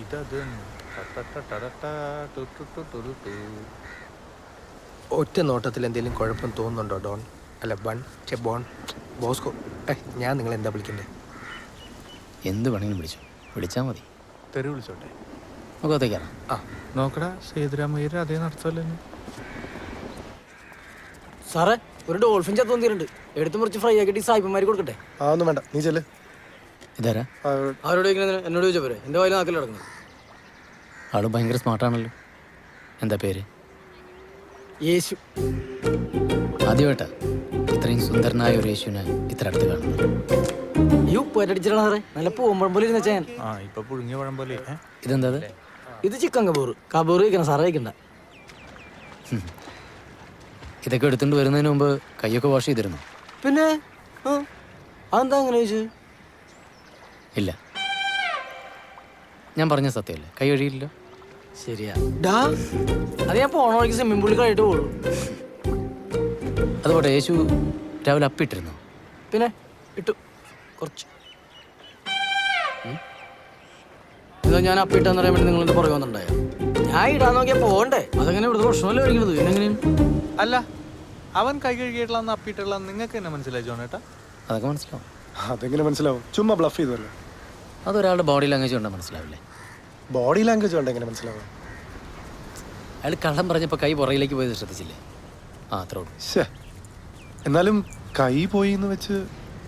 ഇതത് ഒറ്റ നോട്ടത്തിൽ എന്തെങ്കിലും കുഴപ്പം തോന്നുന്നുണ്ടോ ഡോൺ? അല്ല ബോൺ ബോസ്കോ. ഞാൻ നിങ്ങൾ എന്താ വിളിക്കണ്ടേ? എന്ത് വേണമെങ്കിലും വിളിച്ചു, വിളിച്ചാൽ മതി. തെറി വിളിച്ചോട്ടെ? മുഖത്തേക്കാണ്. ആ നോക്കടാ, സേതുരാമയ്യർ അതേ നടത്തല്ലേ. സാറേ, ഒരു ഡോൾഫിൻ ചത്തോന്നിട്ടുണ്ട്. എടുത്ത് മുറിച്ച് ഫ്രൈ ആക്കിയിട്ട് സായിപ്പന്മാർക്ക് കൊടുക്കട്ടെ? ഒന്നും വേണ്ട, നീ ചെല്ല്. ഇതാരാ? അവരോട് എന്നോട് ചോദിച്ചാൽ പോരെ? എൻ്റെ വായിൽ നാക്കിൽ കിടക്കുന്നു. ആള് ഭയങ്കര സ്മാർട്ടാണല്ലോ. എന്താ പേര്? യേശു. ആദ്യമായിട്ടാ ഇത്രയും സുന്ദരനായ ഒരു യേശുവിനെ ഇത്ര അടുത്ത് കാണുന്നത്. ഈ ഉപ്പേറ്റടിച്ചിട്ടാണ് സാറേ. നല്ല പൂമ്പഴം പോലെ ഇരുന്ന ചെയ്യാൻ. ആ, ഇപ്പൊ പുഴുങ്ങിയ പഴം പോലെ. ഇതെന്താ? ഇത് ചിക്കൻ കബൂർ. കബൂർ കഴിക്കണം സാറേ, കഴിക്കണ്ട. ഇതൊക്കെ എടുത്തുകൊണ്ട് വരുന്നതിന് മുമ്പ് കൈയൊക്കെ വാഷ് ചെയ്തിരുന്നു? പിന്നെ അതെന്താ അങ്ങനെ ചോദിച്ചു? ഇല്ല, ഞാൻ പറഞ്ഞ സത്യമല്ലേ, കൈ കഴുകിയില്ല. ശരിയാ. ഡാ, അത് ഞാൻ പോണ വഴിക്ക് സ്വിമ്മിംഗ് പൂളിൽ കഴിയിട്ട് പോകുള്ളൂ. അതുപോലെ യേശു രാവിലെ അപ്പിട്ടിരുന്നു? പിന്നെ ഇട്ടു കുറച്ച്. ഇതാ ഞാൻ അപ്പിട്ടെന്ന് പറയാൻ വേണ്ടി നിങ്ങളുടെ പുറകെ വന്നിട്ടുണ്ടായോ? ഞാൻ ഇടാൻ നോക്കിയാൽ പോകണ്ടേ? അതങ്ങനെ ഇവിടുത്തെ പ്രശ്നമല്ലേ കഴിക്കുന്നത്? പിന്നെങ്ങനെയും അല്ല, അവൻ കൈ കഴുകിയിട്ടുള്ള അപ്പിട്ടുള്ള നിങ്ങൾക്ക് തന്നെ മനസ്സിലായി ജോണേട്ടാ? അതൊക്കെ മനസ്സിലാവും. അതെങ്ങനെ മനസ്സിലാവും? ചുമ്മാ ബ്ലഫ് ചെയ്തല്ലോ. അതൊരാളുടെ ബോഡി ലാംഗ്വേജ് കൊണ്ടാൽ മനസ്സിലാവില്ലേ? ബോഡി ലാംഗ്വേജ് കൊണ്ട് എങ്ങനെ മനസ്സിലാവും? അയാൾ കള്ളം പറഞ്ഞപ്പോൾ കൈ പുറകിലേക്ക് പോയത് ശ്രദ്ധിച്ചില്ലേ? ആ, അത്രേ ഉള്ളൂ. എന്നാലും കൈ പോയി എന്ന് വെച്ച്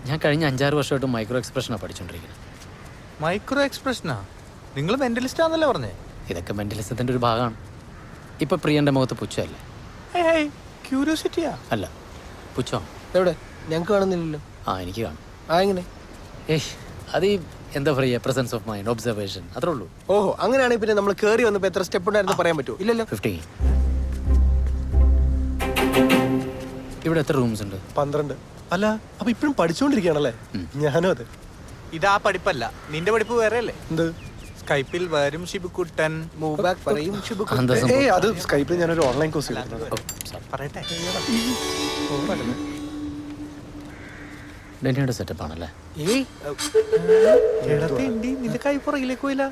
ഞാൻ കഴിഞ്ഞ 5-6 വർഷമായിട്ട് മൈക്രോ എക്സ്പ്രഷനാണ് പഠിച്ചുകൊണ്ടിരിക്കുന്നത്. മൈക്രോ എക്സ്പ്രഷനാ? നിങ്ങൾ മെന്റലിസ്റ്റ് ആണെന്നല്ലേ പറഞ്ഞേ? ഇതൊക്കെ മെന്റലിസത്തിൻ്റെ ഒരു ഭാഗമാണ്. ഇപ്പൊ പ്രിയന്റെ മുഖത്ത് പുച്ഛമല്ലേ? ക്യൂരിയോസിറ്റിയാ? അല്ല, പുച്ഛം. എവിടെ? ഞങ്ങൾക്ക് കാണുന്നില്ലല്ലോ. ആ, എനിക്ക് കാണും. എങ്ങനെ? അത് ഈ എന്താ പറയുക, പ്രസൻസ് ഓഫ് മൈൻഡ്, ഒബ്സർവേഷൻ, അത്രേ ഉള്ളൂ. ഓഹോ, അങ്ങനെയാണെങ്കിൽ പിന്നെ നമ്മൾ കയറി വന്നപ്പോൾ എത്ര സ്റ്റെപ്പ് ഉണ്ടായിരുന്നു പറയാൻ പറ്റുമോ? ഇല്ലല്ലോ. 15. ഇവിടെ എത്ര റൂംസ് ഉണ്ട്? 12. അല്ല, അപ്പൊ ഇപ്പഴും പഠിച്ചുകൊണ്ടിരിക്കുകയാണല്ലേ? ഞാനും അതെ. ഇതാ പഠിപ്പല്ല, നിന്റെ പഠിപ്പ് വേറെ അല്ലേ? എന്ത്? സ്കൈപ്പിൽ വരും ഷിബുക്കുട്ടൻ. മൂവ് ബാക്ക് പറയും എന്താ സംഭവം? അത് സ്കൈപ്പിൽ ഞാനൊരു ഓൺലൈൻ കോഴ്സ് ചെയ്തിരുന്നത്. പറയട്ടെ. ഡെന്നിയുടെ സെറ്റപ്പ് ആണല്ലേ? നിന്റെ കൈ പുറകിലേക്ക് പോയില്ല.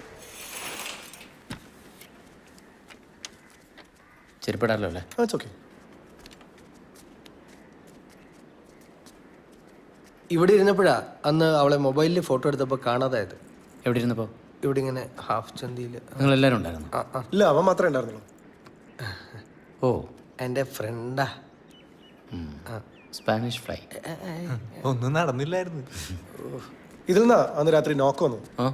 ചെരുപ്പിടാലോ അല്ലേ? ഓക്കെ. ഇവിടെ ഇരുന്നപ്പോഴാ അന്ന് അവളെ മൊബൈലിൽ ഫോട്ടോ എടുത്തപ്പോൾ കാണാതായത്. എവിടെ ഇരുന്നപ്പോ? ഇവിടെ ഇങ്ങനെ ഹാഫ് ചന്തിയിൽ. നിങ്ങൾ എല്ലാവരും ഉണ്ടായിരുന്നു? ഇല്ല, അവൻ മാത്രമേ ഉണ്ടായിരുന്നുള്ളൂ. ഓ, എൻ്റെ ഫ്രണ്ടാ. Spanish fly. ഒന്നും നടന്നില്ലായിരുന്നു. ഇതിൽ നിന്നാ അന്ന് രാത്രി നോക്ക് വന്നു. ആ,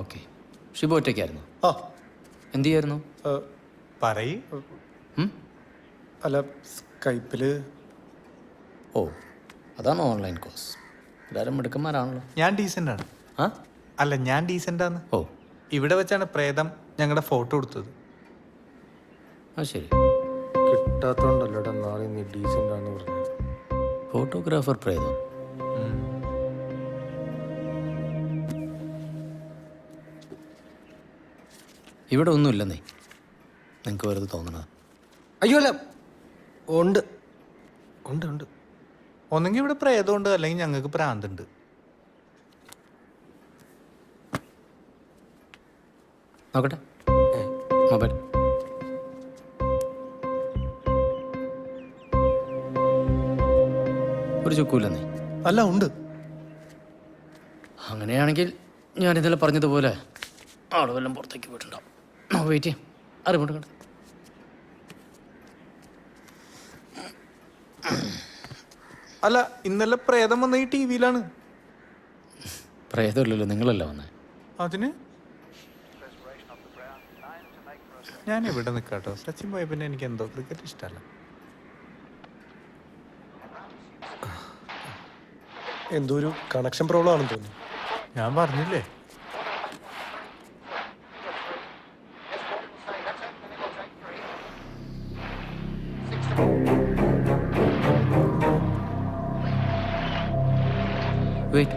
ഓക്കെ. ഷിബു ഒറ്റയ്ക്കായിരുന്നു? ആ, എന്ത് ചെയ്യായിരുന്നു? പറയ്. അല്ല, സ്കൈപ്പില്. ഓ, അതാണ് ഓൺലൈൻ കോഴ്സ്. എല്ലാവരും മിടുക്കന്മാരാണല്ലോ. ഞാൻ ഡീസൻ്റ് ആണ്. ആ, അല്ല, ഞാൻ ഡീസൻ്റ് ആണ്. ഓ, ഇവിടെ വെച്ചാണ് പ്രേതം ഞങ്ങളുടെ ഫോട്ടോ എടുത്തത്. അത് ശരി. കിട്ടാത്തോണ്ടല്ലോടാ നാളെ നീ ഡീസൻ്റ് ആണെന്ന് പറഞ്ഞു. ഫോട്ടോഗ്രാഫർ പ്രേതം. ഇവിടെ ഒന്നുമില്ലെന്നേ, നിങ്ങൾക്ക് വെറുതെ തോന്നണത്. അയ്യോ അല്ല, ഉണ്ട് ഉണ്ട് ഉണ്ട്. ഒന്നെങ്കിൽ ഇവിടെ പ്രേതമുണ്ട്, അല്ലെങ്കിൽ ഞങ്ങൾക്ക് പ്രാന്തുണ്ട്. നോക്കട്ടെ മൊബൈൽ. ഒരു ചുക്കൂലെന്നേ? അല്ല, ഉണ്ട്. അങ്ങനെയാണെങ്കിൽ ഞാൻ ഇന്നലെ പറഞ്ഞതുപോലെ ആള് വല്ലതും പുറത്തേക്ക് പോയിട്ടുണ്ടാവും. വെയിറ്റ് ചെയ്യാം. അറിവുണ്ട് കണ്ടു. അല്ല, ഇന്നലെ പ്രേതം വന്ന ഈ ടി-വിയിലാണ്. പ്രേതമില്ലല്ലോ, നിങ്ങളല്ല വന്നേ. അതിന് ഞാൻ ഇവിടെ നിൽക്കാട്ടോ. സച്ചിൻ പോയ പിന്നെ എനിക്ക് എന്തോ ക്രിക്കറ്റ് ഇഷ്ടമല്ല. എന്തോ ഒരു കണക്ഷൻ പ്രോബ്ലം ആണെന്ന് തോന്നുന്നു. ഞാൻ പറഞ്ഞില്ലേ. വെയിറ്റ്.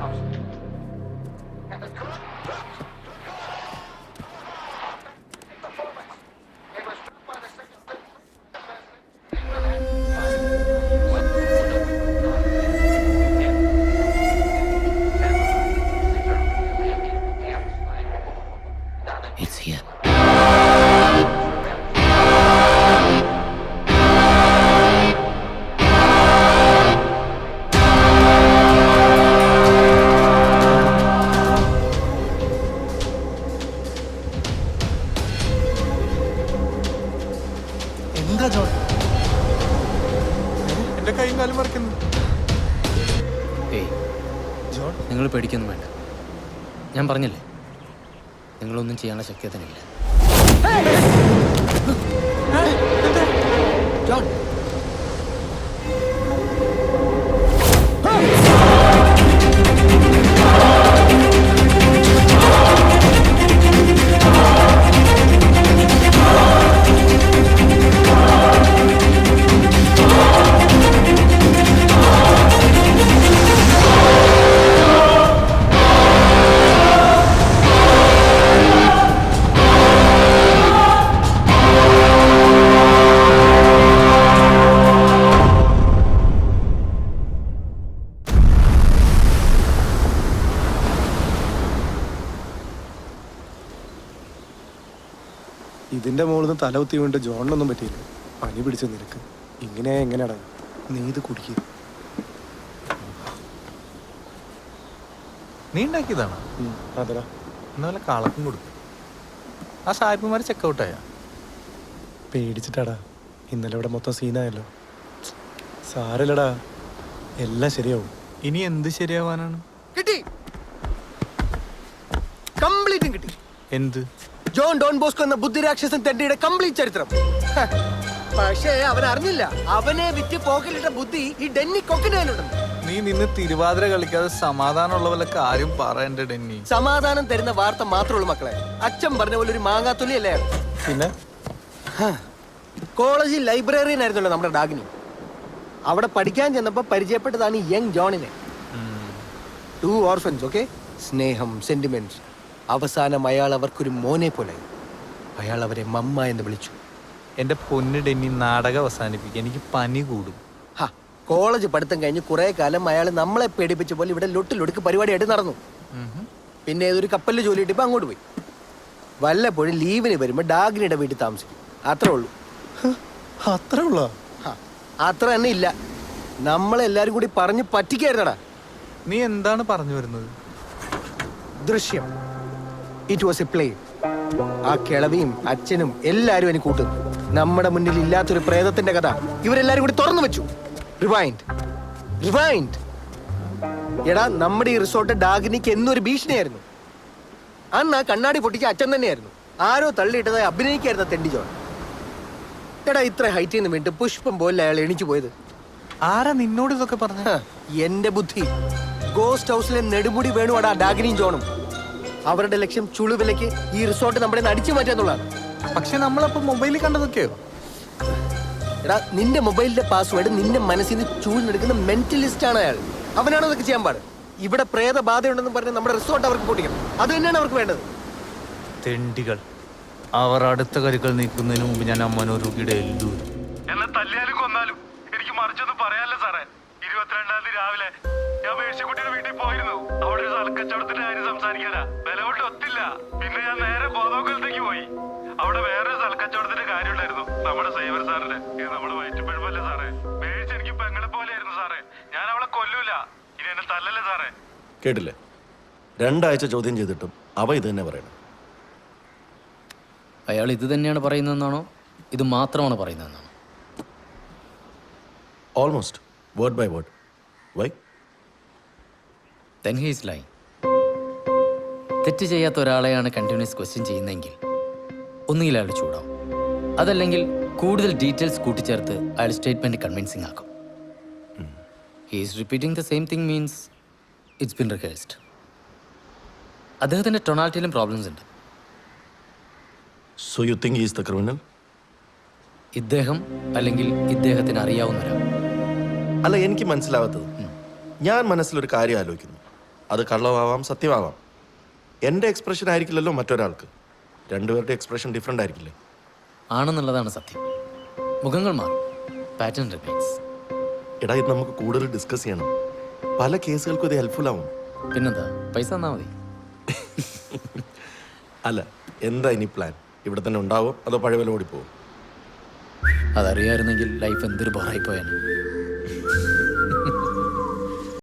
ഒന്നും വേണ്ട. ഞാൻ പറഞ്ഞില്ലേ, നിങ്ങളൊന്നും ചെയ്യാനുള്ള ശക്തി തന്നെയില്ല. ജോൺ, ഇതിന്റെ മുകളിൽ നിന്ന് തലകുത്തി വീണ്ട് ജോണിനൊന്നും പറ്റിയില്ല. പനി പിടിച്ച നിനക്ക് ഇങ്ങനെ എങ്ങനെയാടാ? നീ ഇത് കുടിക്കുക. നീ ഉണ്ടാക്കിയതാണോ? അതെടാ. എന്നാലും കളക്കം കൊടുക്കും. ആ സായിപ്പുമാർ ചെക്കൗട്ടായ പേടിച്ചിട്ടാടാ. ഇന്നലെ ഇവിടെ മൊത്തം സീനായല്ലോ. സാരല്ലടാ, എല്ലാം ശരിയാവും. ഇനി എന്ത് ശരിയാവാനാണ്? കിട്ടി, കംപ്ലീറ്റും കിട്ടി. എന്ത്? ജോൺ ഡോൺ ബോസ്കോ എന്ന ബുദ്ധിരാക്ഷസൻ തെണ്ടിയുടെ കംപ്ലീറ്റ് ചരിത്രം. പക്ഷേ അവൻ അറിഞ്ഞില്ല, അവനെ വിറ്റ് പോക്കലിട്ട ബുദ്ധി ഈ ഡെന്നി കൊക്കിനുണ്ടെന്ന്. നീ നിന്ന് തിരുവാതിര കളിക്കാതെ സമാധാനമുള്ള വല്ല കാര്യം പറയണ്ട ഡെന്നി. സമാധാനം തരുന്ന വാർത്ത മാത്രമേ ഉള്ളൂ മക്കളെ. അച്ഛൻ പറഞ്ഞ പോലെ ഒരു മാങ്ങാത്തൊലി അല്ലേ അയാൾ. പിന്നെ കോളേജിൽ ലൈബ്രറിയൻ ആയിരുന്നല്ലോ നമ്മുടെ ഡാഗ്നി. അവിടെ പഠിക്കാൻ ചെന്നപ്പോ പരിചയപ്പെട്ടതാണ് ഈ യങ് ജോണിനെ. 2 orphans, okay. സ്നേഹം, സെന്റിമെന്റ്സ്. അവസാനം അയാൾ അവർക്കൊരു മോനെ പോലെ. അയാൾ അവരെ മമ്മ എന്ന് വിളിച്ചു. എന്റെ പൊന്ന് ഡെന്നി, നാടകം അവസാനിപ്പിക്കുക. എനിക്ക് പനി കൂടും. കോളേജ് പഠിത്തം കഴിഞ്ഞ് കുറെ കാലം അയാൾ നമ്മളെ പേടിപ്പിച്ച പോലെ ഇവിടെ ലൊട്ടിലൊടുക്ക് പരിപാടിയായിട്ട് നടന്നു. പിന്നെ ഏതൊരു കപ്പലിൽ ജോലി കിട്ടിയപ്പോ അങ്ങോട്ട് പോയി. വല്ലപ്പോഴും ലീവിന് വരുമ്പോ ഡാഗ്നിയുടെ വീട്ടിൽ താമസിക്കും. അത്രേ ഉള്ളൂ. അത്രേ ഉള്ള? അത്ര തന്നെ ഇല്ല. നമ്മളെല്ലാരും കൂടി പറഞ്ഞ് പറ്റിക്കായിരുന്നടാ. നീ എന്താണ് പറഞ്ഞു വരുന്നത്? ദൃശ്യം, ഇറ്റ് വാസ് എ പ്ലേ. ആ കിളവിയും അച്ഛനും എല്ലാരും എനിക്ക് കൂട്ടുന്നു. നമ്മുടെ മുന്നിൽ ഇല്ലാത്തൊരു പ്രേതത്തിന്റെ കഥ ഇവരെല്ലാരും കൂടി തുറന്നു വെച്ചു. Rewind, rewind. എടാ, നമ്മുടെ ഈ റിസോർട്ട് ഡാഗ്നിക്ക് എന്നൊരു ഭീഷണിയായിരുന്നു. അന്ന് ആ കണ്ണാടി പൊട്ടിച്ച അച്ഛൻ തന്നെയായിരുന്നു. ആരോ തള്ളിയിട്ടതായി അഭിനയിക്കായിരുന്ന തെണ്ടി ജോൺ. എടാ, ഇത്ര ഹൈറ്റിൽ നിന്ന് വീണ്ടും പുഷ്പം പോലെ അയാൾ എണിച്ചു പോയത്. ആരാ നിന്നോട് ഇതൊക്കെ പറഞ്ഞ? എന്റെ ബുദ്ധി. ഗോസ്റ്റ് ഹൗസിലെ നെടുമുടി വേണുവാടാ ഡാഗ്നിയും ജോണും. അവരുടെ ലക്ഷ്യം ചുളുവിലക്ക് ഈ റിസോർട്ട് നമ്മുടെ അടിച്ചു മാറ്റാന്നുള്ളതാണ്. പക്ഷെ നമ്മളപ്പോ മൊബൈലിൽ കണ്ടതൊക്കെയോ? എടാ, നിന്റെ മൊബൈലിന്റെ പാസ്വേഡ് നിന്റെ മനസ്സിൽ നിന്ന് ചൂഴ്ന്നെടുക്കുന്ന മെന്റലിസ്റ്റ് ആണ് അയാൾ. അവനാണ് അതൊക്കെ ചെയ്യാൻ പാട്. ഇവിടെ പ്രേതബാധയുണ്ടെന്ന് പറഞ്ഞ് നമ്മുടെ റിസോർട്ട് അവർക്ക് പൊട്ടിക്കണം. അത് തന്നെയാണ് അവർക്ക് വേണ്ടത്. തെണ്ടികൾ. അവർ അടുത്ത കരുക്കൾ നീക്കുന്നതിന് മുമ്പ് ഞാൻ അമ്മനോരുകിയുടെ എല്ലു. എന്നെ തല്ലിയാലും കൊന്നാലും എനിക്ക് മറിച്ചൊന്നും പറയാനല്ലോ സാറേ. 22-ാം തീയതി രാവിലെ ഞാൻ മേഴ്സിക്കുട്ടിയുടെ വീട്ടിൽ പോയിരുന്നു. അവിടെ ഒരു സ്ഥലക്കച്ചവടത്തിന്റെ കാര്യം സംസാരിക്കാനാ. വില കൊണ്ട് ഒത്തില്ല. പിന്നെ ഞാൻ നേരെ ബോധോക്കലത്തേക്ക് പോയി. അവിടെ വേറെ സ്ഥലക്കച്ചവടത്തിന്റെ കാര്യം ഉണ്ടായിരുന്നു. നമ്മുടെ സൈബർ സാറിന്റെ. ഇത് നമ്മുടെ വയറ്റുപഴമല്ലേ സാറേ. മേഴ്സ് എനിക്ക് പെങ്ങളെ പോലെയായിരുന്നു സാറേ. ഞാൻ അവളെ കൊല്ലൂല. ഇനി എന്നെ തല്ലല്ലേ സാറേ. കേട്ടില്ലേ? 2 ആഴ്ച ചോദ്യം ചെയ്തിട്ടും അവ ഇത് തന്നെ പറയണം. അയാൾ ഇത് തന്നെയാണ് പറയുന്നതെന്നാണോ, ഇത് മാത്രമാണ് പറയുന്നതെന്നാണോ? Almost word by word. Why? Then he is lying. തെറ്റ് ചെയ്യാത്ത ഒരാളെയാണ് കണ്ടിന്യൂസ് ക്വസ്റ്റ്യൻ ചെയ്യുന്നതെങ്കിൽ ഒന്നുകിൽ അയാൾ ചൂടാവും, അതല്ലെങ്കിൽ കൂടുതൽ ഡീറ്റെയിൽസ് കൂട്ടിച്ചേർത്ത് അയാൾ സ്റ്റേറ്റ്മെന്റ് കൺവിൻസിങ് ആക്കും. He is repeating the same thing means it's been rehearsed. അദ്ദേഹത്തിൻ്റെ ടൊണാലിറ്റിയിലും പ്രോബ്ലംസ് ഉണ്ട്. So you think is the criminal? ഇദ്ദേഹം അല്ലെങ്കിൽ ഇദ്ദേഹത്തിന് അറിയാവുന്ന ഒരാൾ. അല്ല, എനിക്ക് മനസ്സിലാവാത്തത്, ഞാൻ മനസ്സിലൊരു കാര്യം ആലോചിക്കുന്നു. അത് കള്ളമാവാം, സത്യമാവാം. എൻ്റെ എക്സ്പ്രഷൻ ആയിരിക്കില്ലല്ലോ മറ്റൊരാൾക്ക്. രണ്ടുപേരുടെ എക്സ്പ്രഷൻ ഡിഫറെൻ്റ് ആയിരിക്കില്ലേ? ആണെന്നുള്ളതാണ് സത്യം. മുഖങ്ങൾ മാറും, പാറ്റേൺ റിമൈൻസ്. എടാ, ഇത് നമുക്ക് കൂടുതൽ ഡിസ്കസ് ചെയ്യണം. പല കേസുകൾക്കും ഇത് ഹെൽപ്ഫുൾ ആവും. പിന്നെന്താ, പൈസ തന്നാൽ മതി. അല്ല, എന്താ ഇനി പ്ലാൻ? ഇവിടെ തന്നെ ഉണ്ടാവോ അതോ പഴയ വില ഓടിപ്പോവും? അതറിയായിരുന്നെങ്കിൽ ലൈഫ് എന്തൊരു ബോറായി പോയാൽ.